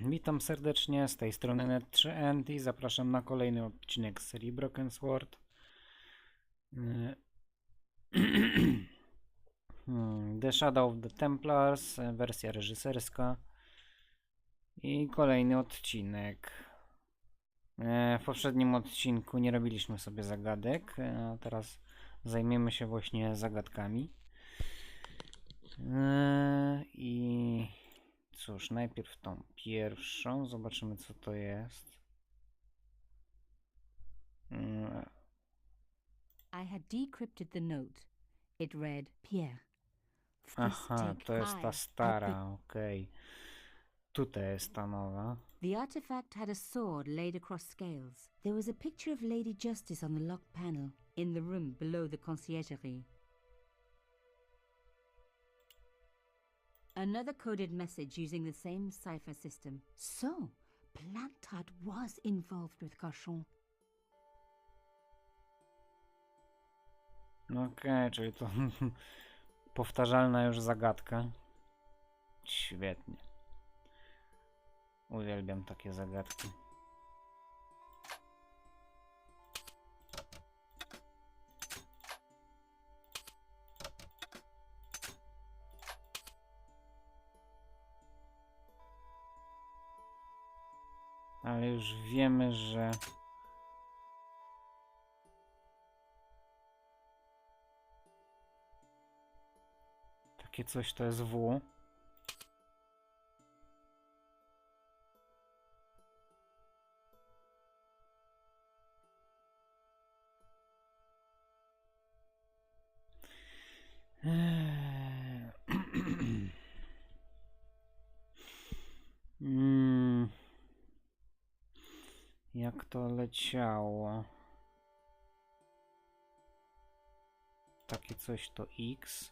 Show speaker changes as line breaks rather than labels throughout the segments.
Witam serdecznie, z tej strony Net3End i zapraszam na kolejny odcinek z serii Broken Sword. The Shadow of the Templars, wersja reżyserska i kolejny odcinek. W poprzednim odcinku nie robiliśmy sobie zagadek, a teraz zajmiemy się właśnie zagadkami. I cóż, najpierw tą pierwszą, zobaczymy co to jest.
I had decrypted the note. It read, Pierre.
Aha, to jest ta stara, okej. Tutaj jest ta nowa.
The artifact had a sword laid across scales. There was a picture of Lady Justice on the locked panel in the room below the conciergerie. Another coded message using the same cipher system. So, Plantard was involved with Carchon.
Okej, czyli to powtarzalna już zagadka. Świetnie. Uwielbiam takie zagadki. Ale już wiemy, że takie coś to jest W. Jak to leciało? Takie coś to X.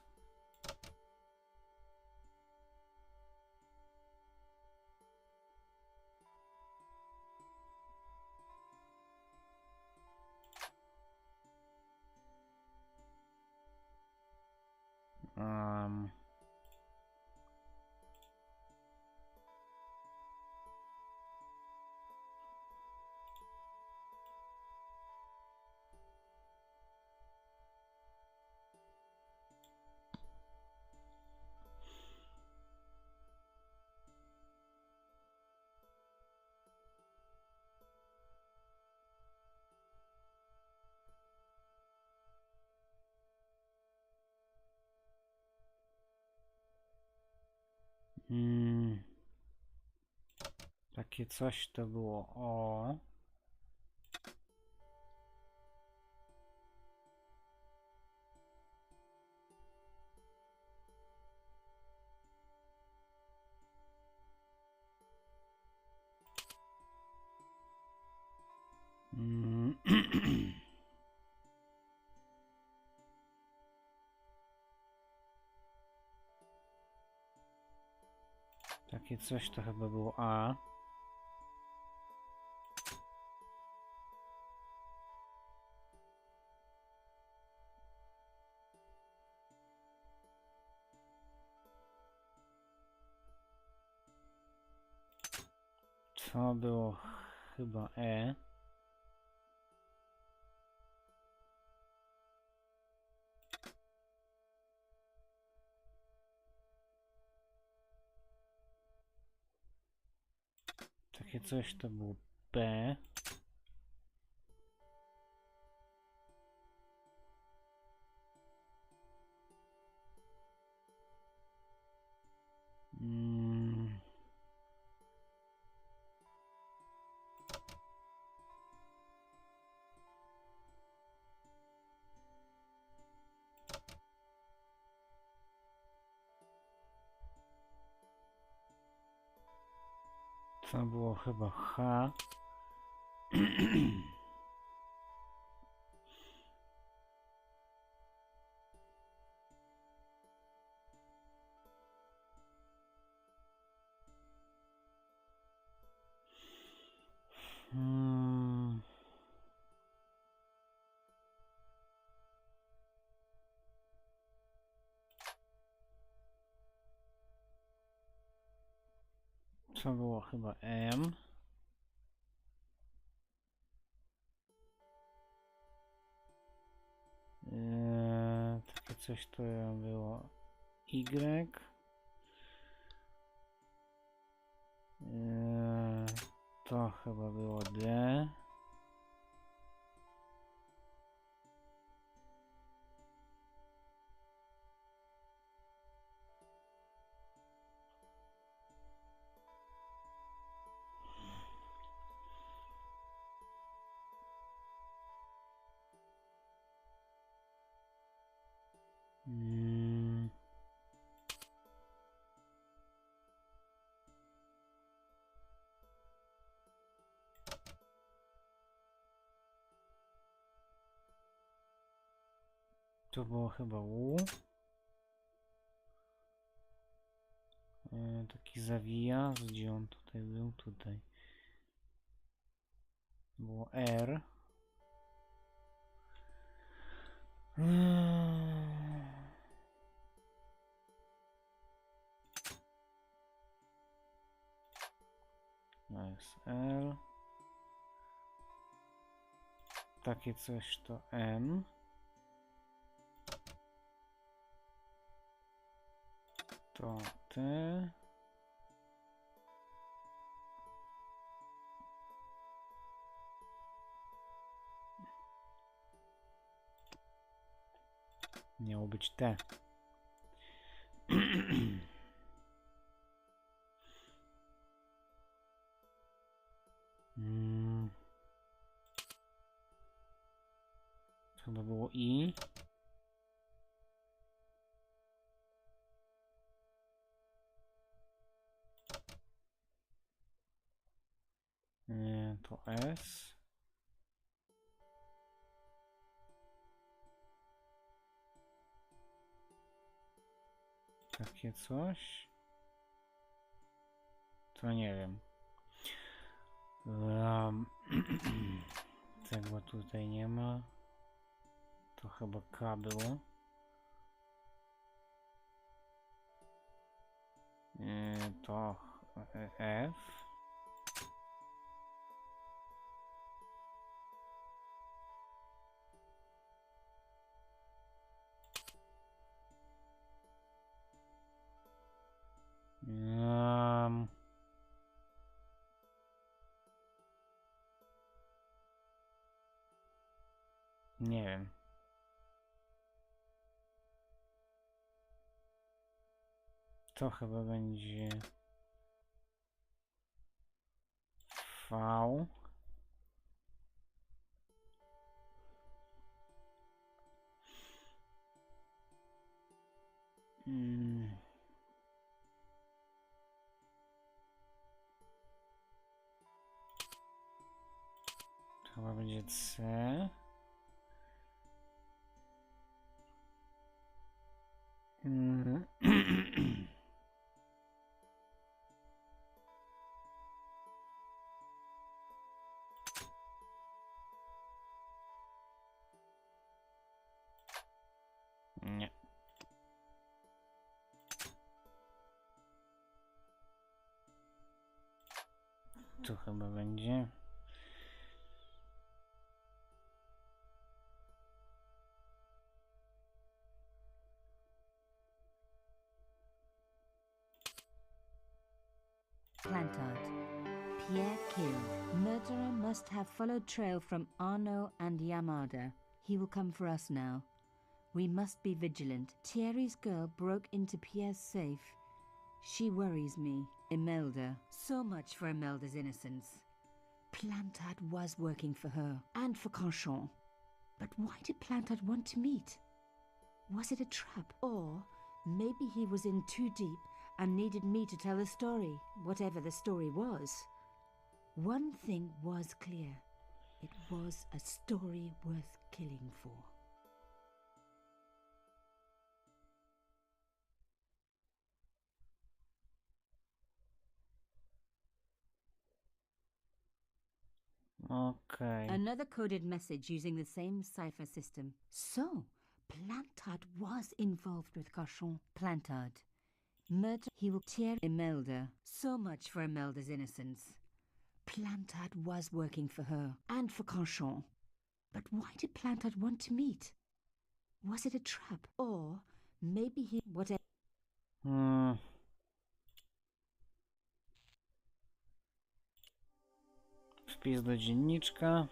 Takie coś to było O. Takie coś to chyba było A. To było chyba E. Takie coś to było B. To było chyba H. Co było chyba M. Takie coś to było Y. To chyba było D. To było chyba U. Taki zawija. Gdzie on tutaj był? Tutaj. Było R. To jest L. Takie coś to M. To T. Miało być T. Chyba było I. Nie, to S. Takie coś. To nie wiem. Tego tutaj nie ma. To chyba K było. To F. Nie wiem. To chyba będzie V. To chyba będzie C. Nie. Tu chyba będzie.
Plantard. Pierre killed. Murderer must have followed trail from Arnaud and Yamada. He will come for us now. We must be vigilant. Thierry's girl broke into Pierre's safe. She worries me. Imelda. So much for Imelda's innocence. Plantard was working for her and for Conchon. But why did Plantard want to meet? Was it a trap? Or maybe he was in too deep and needed me to tell the story, whatever the story was. One thing was clear. It was a story worth killing for.
Okay.
Another coded message using the same cipher system. So, Plantard was involved with Cochon. Plantard. Murder. He will tear Imelda. So much for Imelda's innocence. Plantard was working for her and for Conchon. But why did Plantard want to meet? Was it a trap? Or maybe he... Whatever.
Wpis do dzienniczka.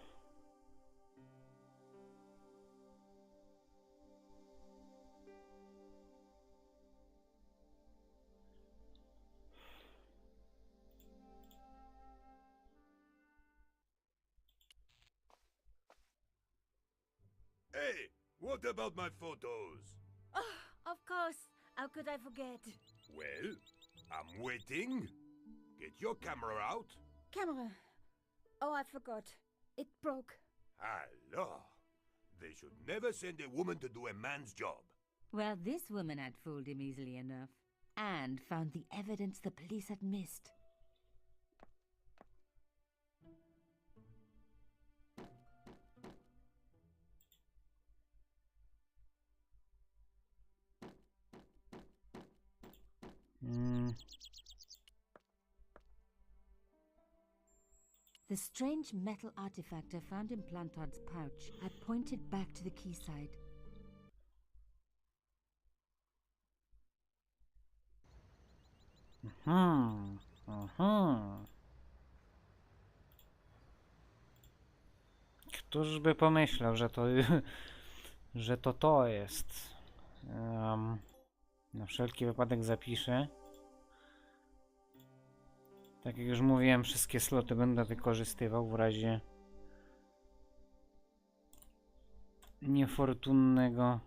Hey, what about my photos?
Oh, of course. How could I forget?
Well, I'm waiting. Get your camera out.
Camera. Oh, I forgot. It broke.
Alors, they should never send a woman to do a man's job.
Well, this woman had fooled him easily enough. And found the evidence the police had missed. The strange metal artifact I found in Plantard's pouch had pointed back to the quayside.
Któż by pomyślał, że to to jest. Na wszelki wypadek zapiszę. Tak jak już mówiłem, wszystkie sloty będę wykorzystywał w razie niefortunnego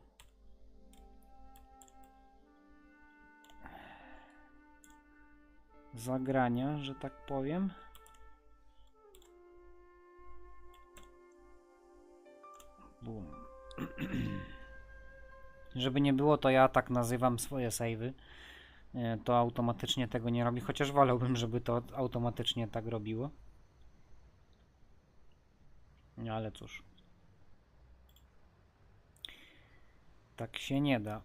zagrania, że tak powiem. Bum. Żeby nie było, to ja tak nazywam swoje save'y. To automatycznie tego nie robi, chociaż wolałbym, żeby to automatycznie tak robiło. Ale cóż. Tak się nie da.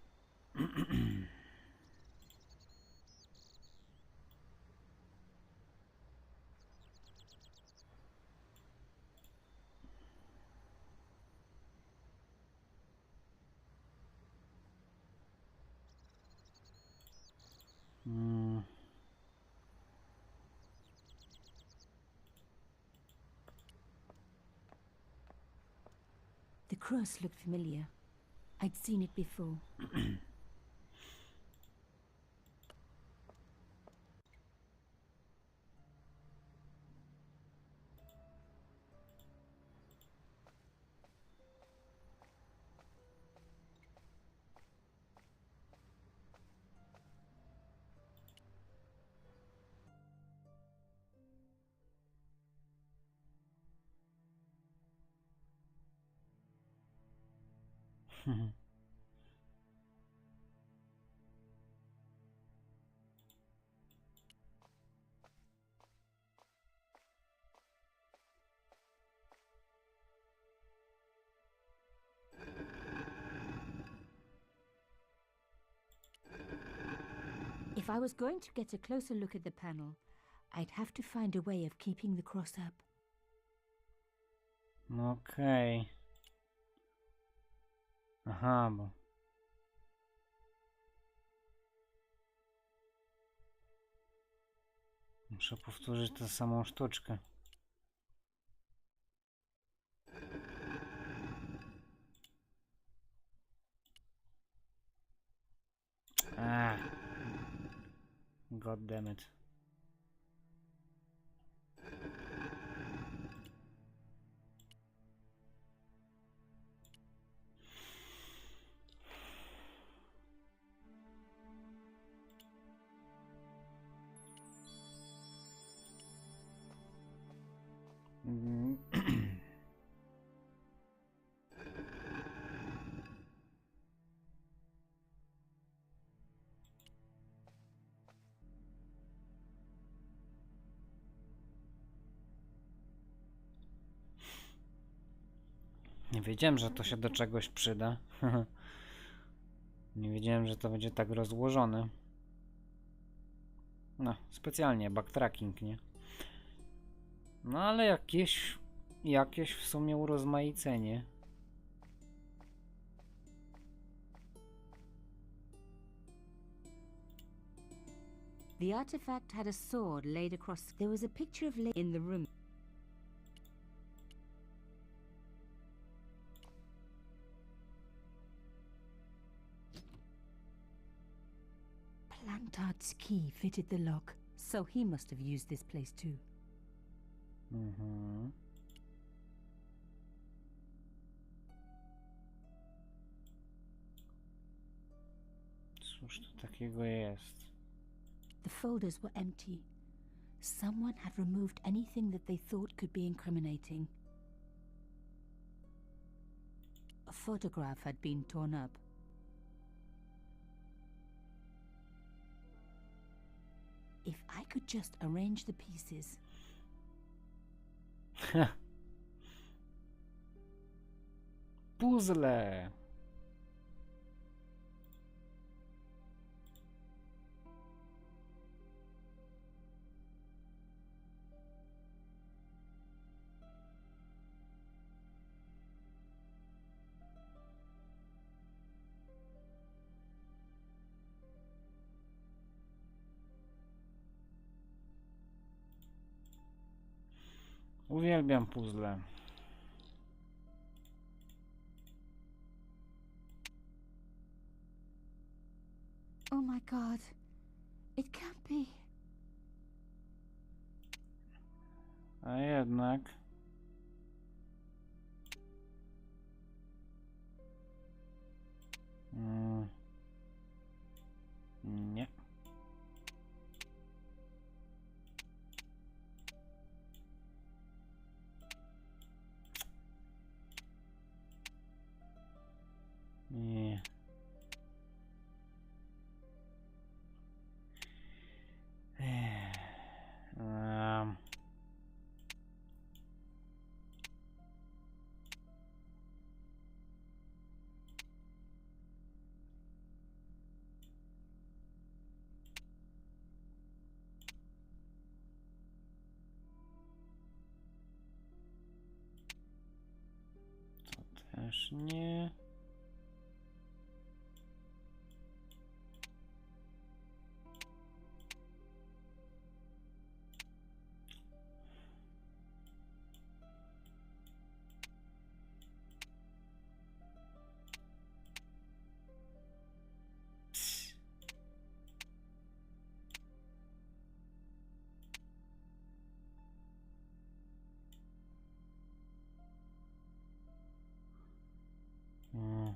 The cross looked familiar. I'd seen it before. If I was going to get a closer look at the panel, I'd have to find a way of keeping the cross up.
Okej. Aha, bo... Muszę powtórzyć tę samą sztuczkę. God damn it. Nie wiedziałem, że to się do czegoś przyda. Nie wiedziałem, że to będzie tak rozłożone. No, specjalnie, backtracking, nie? No ale jakieś w sumie urozmaicenie.
The artifact had a sword laid across. There was a picture of in the room. Plantard's key fitted the lock, so he must have used this place too.
Mhm. Cóż to takiego jest?
The folders were empty. Someone had removed anything that they thought could be incriminating. A photograph had been torn up. If I could just arrange the pieces.
Puzzle! Uwielbiam puzzle.
Oh my god. It can't be.
A jednak... Nie. Nie. Um. To też nie. Mm.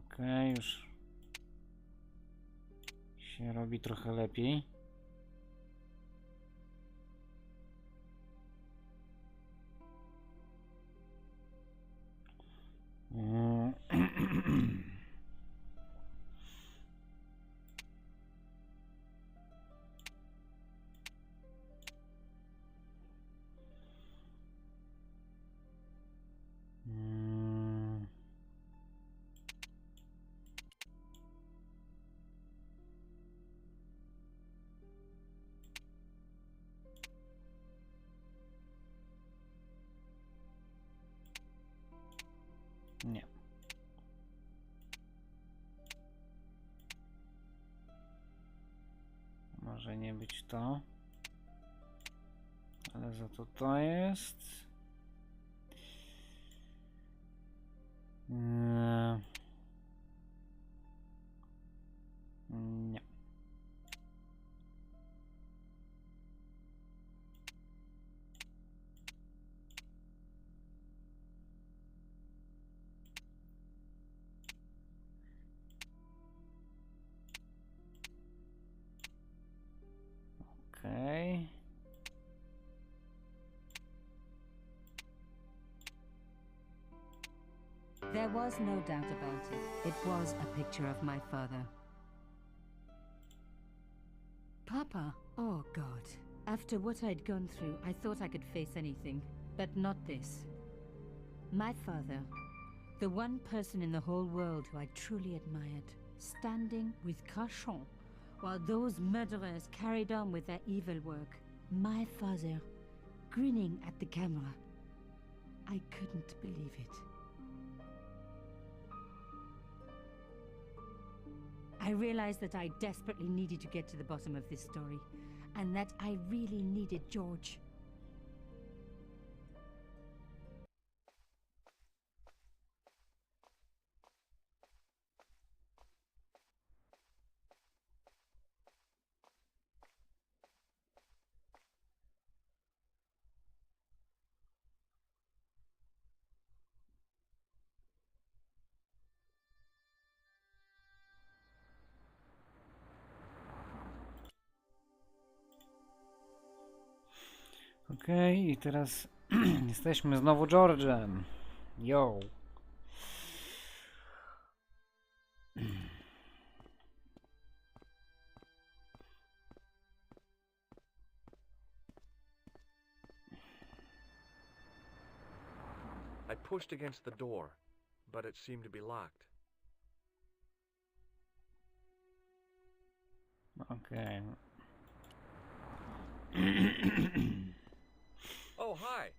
Okej, już się robi trochę lepiej. Mm. Mm. Nie. Może nie być to. Ale za to to jest. Nie. Okej.
There was no doubt about it. It was a picture of my father. Papa, oh God. After what I'd gone through, I thought I could face anything, but not this. My father, the one person in the whole world who I truly admired, standing with Cachon while those murderers carried on with their evil work. My father, grinning at the camera. I couldn't believe it. I realized that I desperately needed to get to the bottom of this story, and that I really needed George.
Okej, i teraz jesteśmy znowu George'em. Yo.
I pushed against the door, but it seemed to be locked.
Okej.
Oh, hi.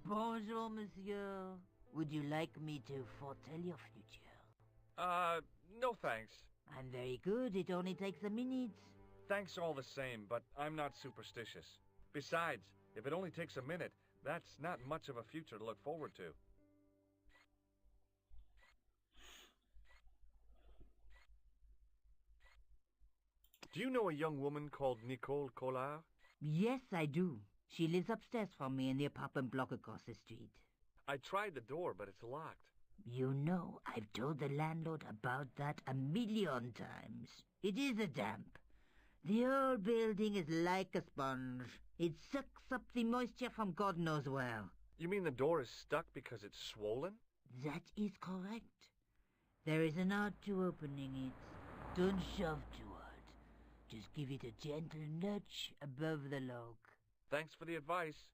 Bonjour, monsieur. Would you like me to foretell your future?
No thanks.
I'm very good. It only takes a minute.
Thanks all the same, but I'm not superstitious. Besides, if it only takes a minute, that's not much of a future to look forward to. Do you know a young woman called Nicole Collard?
Yes, I do. She lives upstairs from me in the apartment block across the street.
I tried the door, but it's locked.
You know, I've told the landlord about that 1,000,000 times. It is a damp. The whole building is like a sponge. It sucks up the moisture from God knows where.
You mean the door is stuck because it's swollen?
That is correct. There is an art to opening it. Don't shove too hard. Just give it a gentle nudge above the lock.
Thanks for the advice.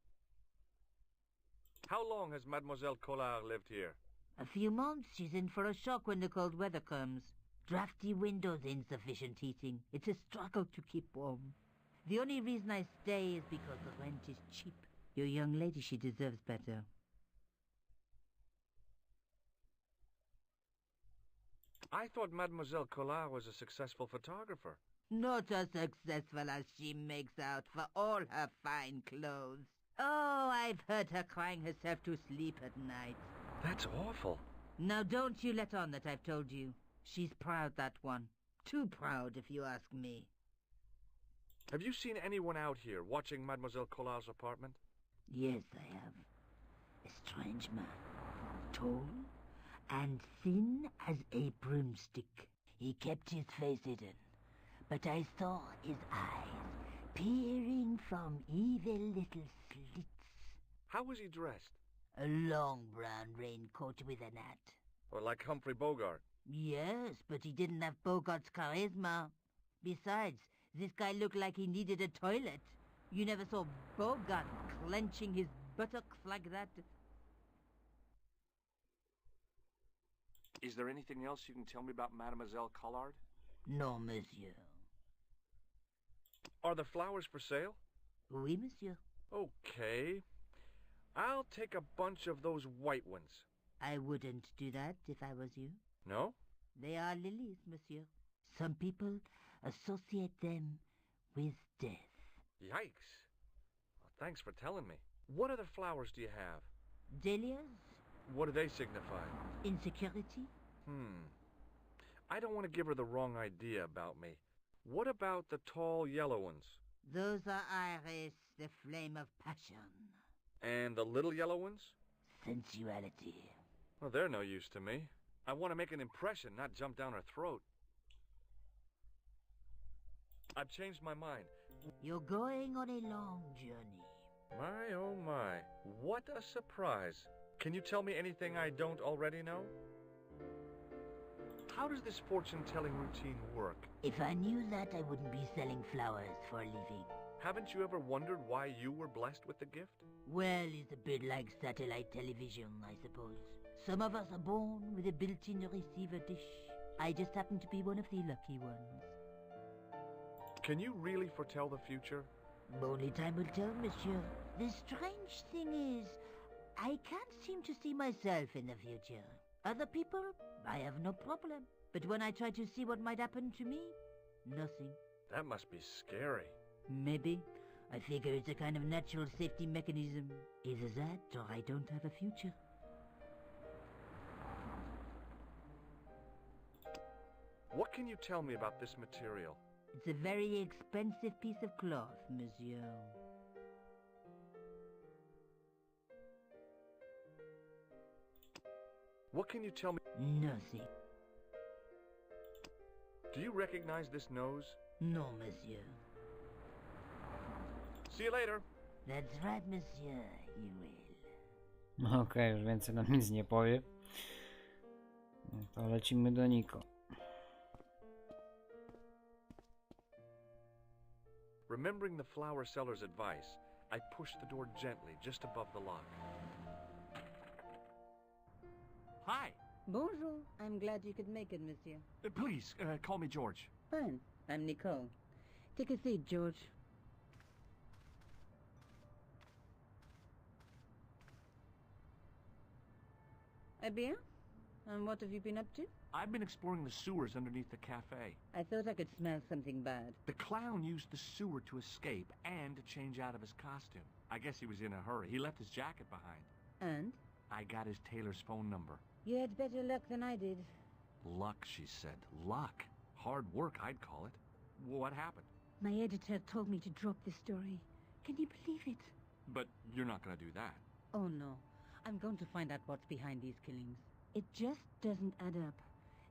How long has Mademoiselle Collard lived here?
A few months. She's in for a shock when the cold weather comes. Drafty windows, insufficient heating. It's a struggle to keep warm. The only reason I stay is because the rent is cheap. Your young lady, she deserves better.
I thought Mademoiselle Collard was a successful photographer.
Not as successful as she makes out for all her fine clothes. Oh, I've heard her crying herself to sleep at night.
That's awful.
Now don't you let on that I've told you. She's proud, that one. Too proud, if you ask me.
Have you seen anyone out here watching Mademoiselle Collard's apartment?
Yes, I have. A strange man. Tall and thin as a broomstick. He kept his face hidden, but I saw his eyes peering from evil little slits.
How was he dressed?
A long brown raincoat with an hat.
Or like Humphrey Bogart?
Yes, but he didn't have Bogart's charisma. Besides, this guy looked like he needed a toilet. You never saw Bogart clenching his buttocks like that.
Is there anything else you can tell me about Mademoiselle Collard?
No, monsieur.
Are the flowers for sale?
Oui, monsieur.
Okay. I'll take a bunch of those white ones.
I wouldn't do that if I was you.
No?
They are lilies, monsieur. Some people associate them with death.
Yikes. Well, thanks for telling me. What other flowers do you have?
Dahlias?
What do they signify?
Insecurity?
I don't want to give her the wrong idea about me. What about the tall yellow ones?
Those are iris, the flame of passion.
And the little yellow ones?
Sensuality.
Well, they're no use to me. I want to make an impression, not jump down her throat. I've changed my mind.
You're going on a long journey.
My, oh my. What a surprise. Can you tell me anything I don't already know? How does this fortune-telling routine work?
If I knew that, I wouldn't be selling flowers for a living.
Haven't you ever wondered why you were blessed with the gift?
Well, it's a bit like satellite television, I suppose. Some of us are born with a built-in receiver dish. I just happen to be one of the lucky ones.
Can you really foretell the future?
Only time will tell, monsieur. The strange thing is, I can't seem to see myself in the future. Other people, I have no problem. But when I try to see what might happen to me, nothing.
That must be scary.
Maybe. I figure it's a kind of natural safety mechanism. Either that, or I don't have a future.
What can you tell me about this material?
It's a very expensive piece of cloth, monsieur.
What can you tell me?
Nothing.
Do you recognize this nose?
No, monsieur.
See you later.
That's right, monsieur. You will.
Okej, już więcej nam nic nie powie. No to lecimy do Nicole.
Remembering the flower seller's advice, I pushed the door gently just above the lock.
Hi.
Bonjour. I'm glad you could make it, monsieur.
Please, call me George.
Fine. I'm Nicole. Take a seat, George. Eh bien? And what have you been up to?
I've been exploring the sewers underneath the cafe.
I thought I could smell something bad.
The clown used the sewer to escape and to change out of his costume. I guess he was in a hurry. He left his jacket behind.
And?
I got his tailor's phone number.
You had better luck than I did.
Luck, she said. Luck. Hard work, I'd call it. What happened?
My editor told me to drop this story. Can you believe it?
But you're not gonna do that.
Oh no. I'm going to find out what's behind these killings. It just doesn't add up.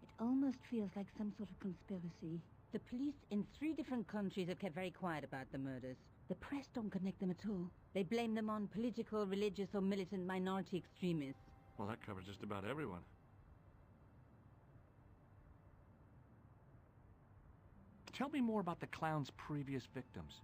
It almost feels like some sort of conspiracy. The police in 3 different countries have kept very quiet about the murders. The press don't connect them at all. They blame them on political, religious, or militant minority extremists.
Well, that covers just about everyone. Tell me more about the clown's previous victims.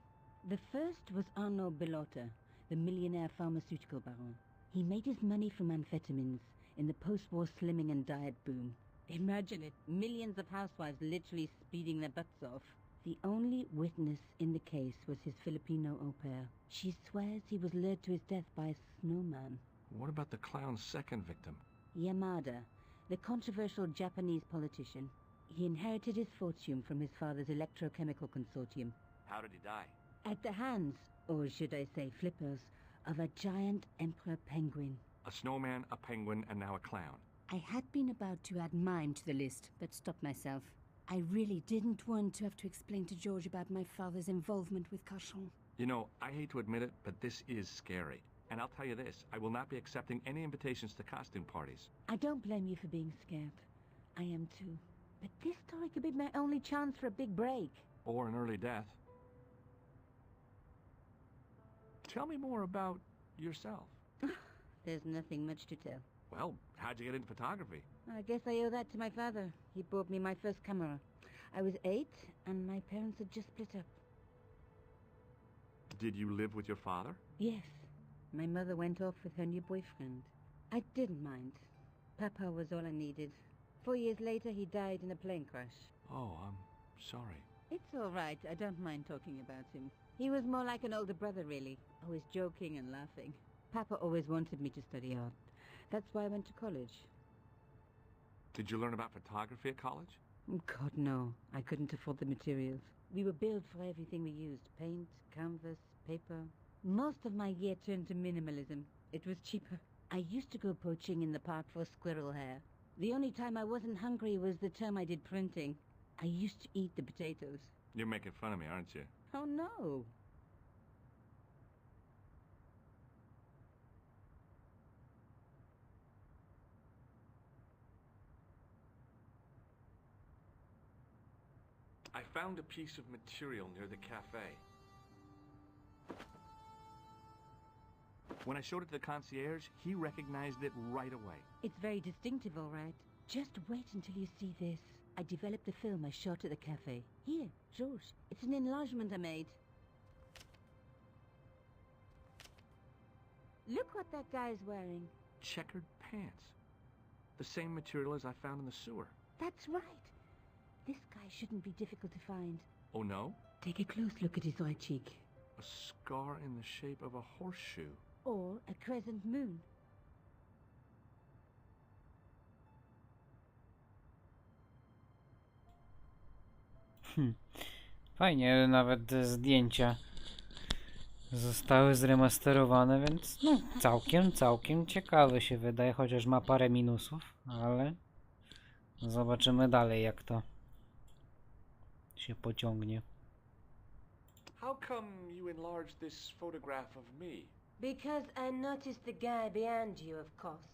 The first was Arnaud Bellotta, the millionaire pharmaceutical baron. He made his money from amphetamines in the post-war slimming and diet boom. Imagine it, millions of housewives literally speeding their butts off. The only witness in the case was his Filipino au pair. She swears he was lured to his death by a snowman.
What about the clown's second victim?
Yamada, the controversial Japanese politician. He inherited his fortune from his father's electrochemical consortium.
How did he die?
At the hands, or should I say flippers, of a giant emperor penguin.
A snowman, a penguin, and now a clown.
I had been about to add mine to the list, but stopped myself. I really didn't want to have to explain to George about my father's involvement with Cauchon.
You know, I hate to admit it, but this is scary. And I'll tell you this, I will not be accepting any invitations to costume parties.
I don't blame you for being scared. I am too. But this story could be my only chance for a big break.
Or an early death. Tell me more about yourself.
There's nothing much to tell.
Well, how'd you get into photography?
I guess I owe that to my father. He bought me my first camera. I was 8, and my parents had just split up.
Did you live with your father?
Yes. My mother went off with her new boyfriend. I didn't mind. Papa was all I needed. 4 years later, he died in a plane crash.
Oh, I'm sorry.
It's all right. I don't mind talking about him. He was more like an older brother, really. Always joking and laughing. Papa always wanted me to study art. That's why I went to college.
Did you learn about photography at college?
God, no. I couldn't afford the materials. We were billed for everything we used. Paint, canvas, paper. Most of my year turned to minimalism. It was cheaper. I used to go poaching in the park for squirrel hair. The only time I wasn't hungry was the term I did printing. I used to eat the potatoes.
You're making fun of me, aren't you?
Oh, no.
I found a piece of material near the cafe. When I showed it to the concierge, he recognized it right away.
It's very distinctive, all right. Just wait until you see this. I developed a film I shot at the cafe. Here, George. It's an enlargement I made.
Look what that guy is wearing.
Checkered pants. The same material as I found in the sewer.
That's right. This guy shouldn't be difficult to find.
Oh no?
Take a close look at his right cheek.
A scar in the shape of a horseshoe.
Or a crescent moon.
Fajnie, nawet zdjęcia zostały zremasterowane, więc no całkiem ciekawe się wydaje, chociaż ma parę minusów, ale zobaczymy dalej, jak to się pociągnie.
How come you enlarged this photograph of me?
Because I noticed the guy behind you, of course.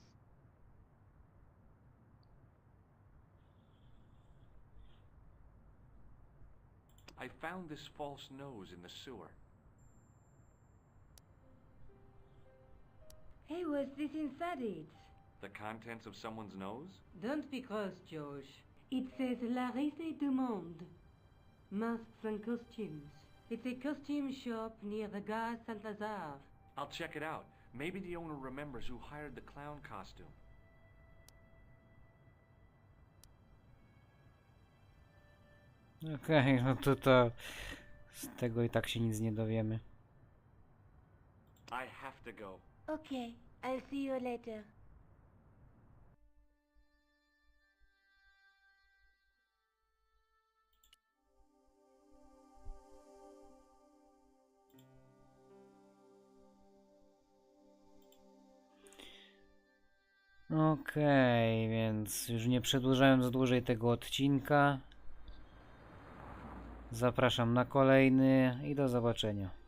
I found this false nose in the sewer.
Hey, what's this inside it?
The contents of someone's nose?
Don't be cross, Josh. It says La Risée du Monde. Masks and costumes. It's a costume shop near the Gare Saint-Lazare.
I'll check it out. Maybe the owner remembers who hired the clown costume.
Okej, no to z tego i tak się nic nie dowiemy.
I have to go.
Okay, I'll see you later.
Okej, więc już nie przedłużając dłużej tego odcinka, zapraszam na kolejny i do zobaczenia.